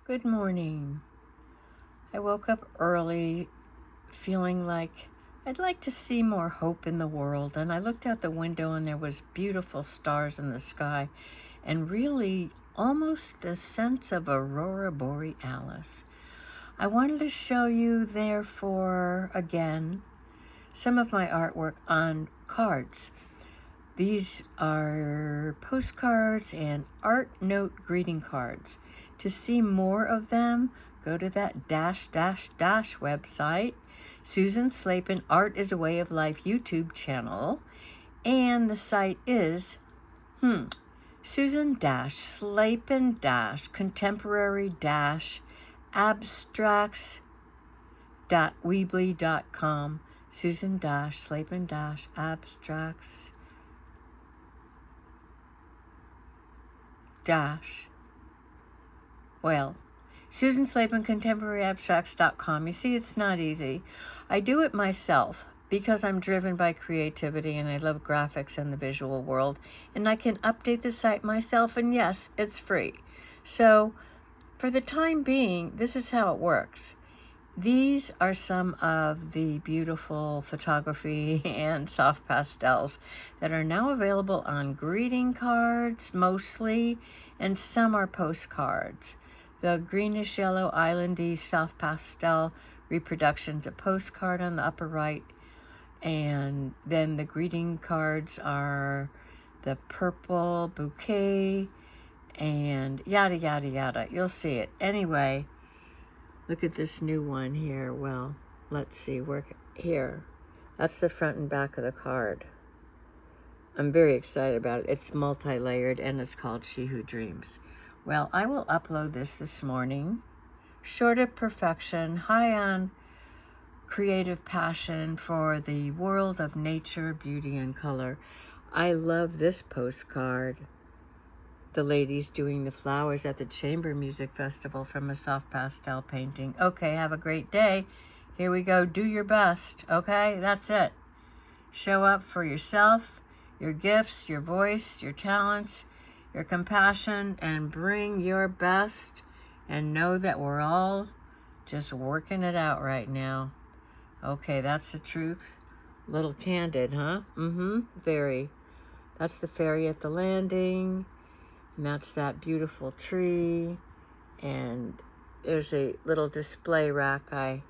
Good morning. I woke up early feeling like I'd like to see more hope in the world, and I looked out the window and there was beautiful stars in the sky and really almost the sense of aurora borealis. I wanted to show you, therefore, again, some of my artwork on cards. These are postcards and art note greeting cards. To see more of them, go to that website, Susan Slapin Art is a Way of Life YouTube channel, and the site is Susan-Slapin Contemporary Abstracts.weebly.com. Susan-Slapin Abstracts Susan Slapin ContemporaryAbstracts.com. You see, it's not easy. I do it myself because I'm driven by creativity and I love graphics and the visual world, and I can update the site myself, and yes, it's free. So for the time being, this is how it works. These are some of the beautiful photography and soft pastels that are now available on greeting cards mostly, and some are postcards. The greenish yellow islandy soft pastel reproduction's a postcard on the upper right, and then the greeting cards are the purple bouquet and yada yada yada. You'll see it. Anyway, look at this new one here. Well, let's see, here. That's the front and back of the card. I'm very excited about it. It's multi-layered and it's called She Who Dreams. Well, I will upload this morning. Short of perfection, high on creative passion for the world of nature, beauty, and color. I love this postcard. The ladies doing the flowers at the Chamber Music Festival from a soft pastel painting. Okay, have a great day. Here we go. Do your best, okay? That's it. Show up for yourself, your gifts, your voice, your talents, your compassion, and bring your best, and know that we're all just working it out right now. Okay, that's the truth. Little candid, huh? Very. That's the ferry at the landing, and that's that beautiful tree, and there's a little display rack I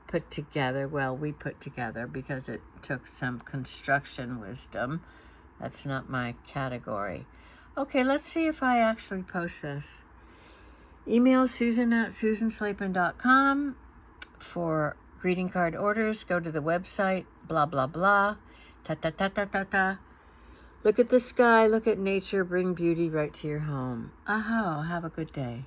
put together. Well, we put together because it took some construction wisdom. That's not my category. Okay, let's see if I actually post this. Email Susan@susanslapin.com for greeting card orders. Go to the website, blah, blah, blah. Ta-ta-ta-ta-ta-ta. Look at the sky, look at nature, bring beauty right to your home. Aho, have a good day.